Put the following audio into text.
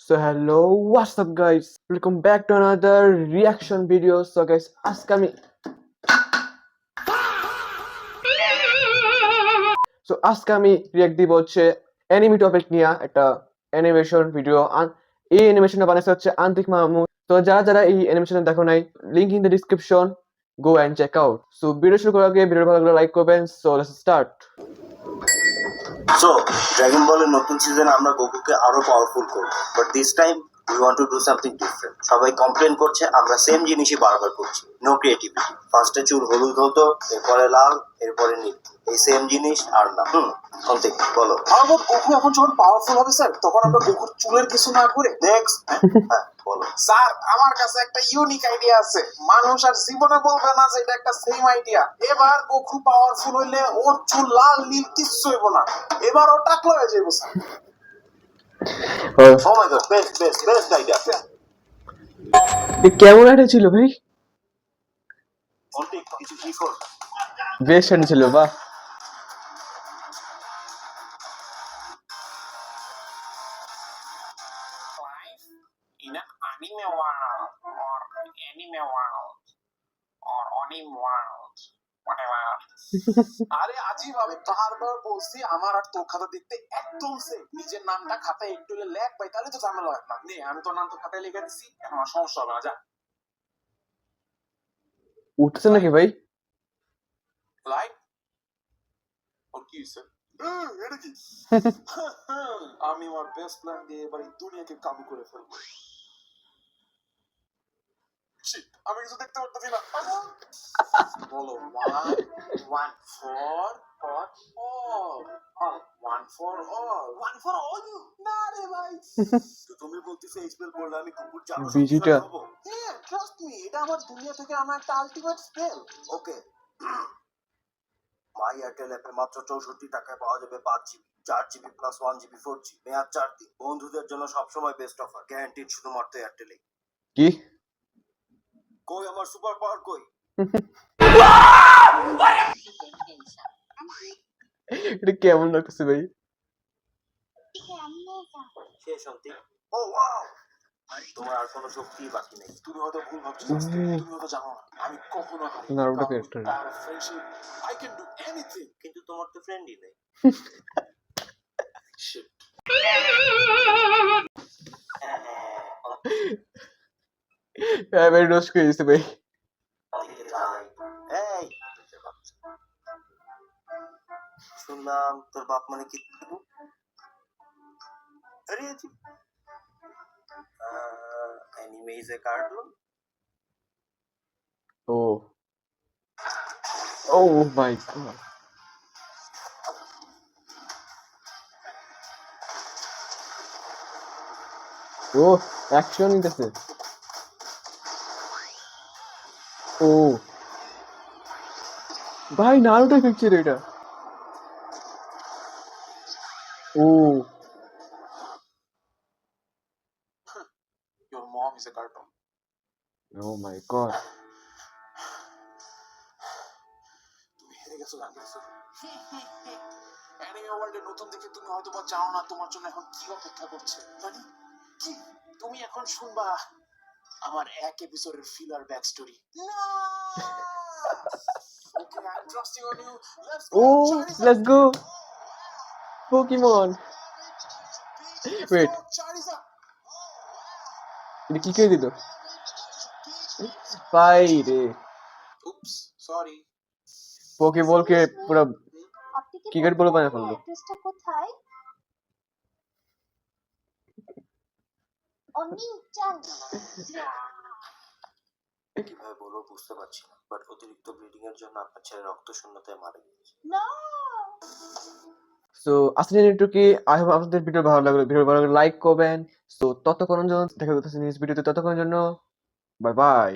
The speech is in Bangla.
So hello, what's up guys? Welcome back to another reaction video. So guys, আজকে আমি রিঅ্যাক্ট দিব হচ্ছে অ্যানিমে টপিক নিয়ে একটা অ্যানিমেশন ভিডিও। এই অ্যানিমেশনটা বানাইছে হচ্ছে আন্তিক মাহমুদ। তো যারা এই অ্যানিমেশন দেখো নাই, link in the description, go and check out. So video শুরু করার আগে ভিডিও ভালো লাগলে লাইক করবেন। So let's start. So, Dragon Ball এর নতুন সিজনে আমরা গোকুকে আরো পাওয়ারফুল করব, but this time we want to do something different. সবাই কমপ্লেন করছে আমরা সেম জিনিসই বারবার করছি, নো ক্রিয়েটিভিটি। ফার্স্টে চুল হলুদ হতো, এরপরে লাল, এরপরে নীল, এই সেম জিনিস আর না। অন্তিক বলো। আমার গোকু এখন যখন পাওয়ারফুল হবে স্যার, তখন আমরা গোকুর চুলের কিছু না করে নেক্সট হ্যাঁ বলো। স্যার আমার কাছে একটা ইউনিক আইডিয়া আছে, মানুষ আর জীবনে বলবে না যে এটা একটা সেম আইডিয়া। এবার গোকু পাওয়ারফুল হইলে ওর চুল লাল নীল কিচ্ছু হইব না, এবার ও টাকলা হয়ে যাইব স্যার। ও মাই গড, বেস্ট আইডিয়া। কেমন একটা ছিল ভাই? অন্তিক কিছু কি ফোর বেশ ছিল, বাহ। In an anime world or anime world or anime world, whatever. আরে আজিব, আমি বারবার বলছি আমার আর তোর খাতা দেখতে একদম সে। নিজের নামটা খাতায় একটু লেখ ভাই, তাহলে তো ঝামেলা হয় না। নে আমি তোর নাম তো খাতায় লিখে দিছি, এখন আর সমস্যা হবে না। যা উঠছে নাকি ভাই? লাইক ও কি স্যার, এটা কি? আমি আমার বেস্ট প্ল্যান দিয়ে এবার এই দুনিয়াকে কাবু করে ফেলবো। Shit, আমি কিছু দেখতে পারতেছি না। বলো one for all you না রে ভাই। তো তুমি বলতেছো এই স্পেল পড়লে আমি কুকুর চাবো বিজিটা। হ্যাঁ ট্রাস্ট মি, এটা আমার দুনিয়া থেকে আমার একটা আলটিমেট স্পেল। ওকে। মাই এয়ারটেল অ্যাপে মাত্র 64 টাকায় পাওয়া যাবে 5 GB, 4 GB plus 1 GB 4G, মেয়াদ 4 দিন। বন্ধুদের জন্য সবসময় বেস্ট অফার, গ্যারান্টিড শুধুমাত্র এয়ারটেলে। কি কই আমার সুপার পাওয়ার কই? এটা কেমন লাগতেছে ভাই? শেষ অন্তিক। ও ওয়াও, তোমার আর কোনো শক্তি বাকি নেই। তুমি হয়তো ভুল ভাবছো, তুমি হয়তো জানো না আমি কখনো হারি না। Naruto character. Friendship I can do anything. কিন্তু তোমার তো ফ্রেন্ডই নেই। শিট। হ্যাঁ ভাই, রোস্ট করে দিছে ভাই। এই শুনলাম তোর বাপ মানে কি? আরে anime is a cartoon. Oh my god. ও অ্যাকশন নিতেছে। ও ভাই, নারুটো পিকচার এটা। ও Your mom is a cartoon. Oh my god. তুমি হেরে গেছো গাঙ্গেসু। অ্যানিমে ওয়ার্ল্ডে নতুন দেখে তুমি হয়তো বা জানো না তোমার জন্য এখন কি অপেক্ষা করছে। মানে কি? তুমি এখন শুনবা আমার এক এপিসোডের filler back story. Okay, I am trusting on you. Let's go. Oh, let's go. Pokemon. Wait. এটা কি করে দিল ভাই রে? Oops, sorry. পোকেবলকে পুরো কি করে বলে বানায় ফেললো। অ্যাড্রেসটা কোথায়? অনেক চাল। কিভাবে বলবো বুঝতে পারছি না, বাট অতিরিক্ত ব্লিডিং এর জন্য আপনার ছেলে রক্ত শূন্যতায় মারা গেছে। না। সো আজকে এটুকুই। আই হোপ আপনাদের ভিডিও ভালো লাগলে লাইক করবেন। সো ততক্ষণের জন্য দেখা হচ্ছে নেক্সট ভিডিওতে। ততক্ষণের জন্য বাই বাই।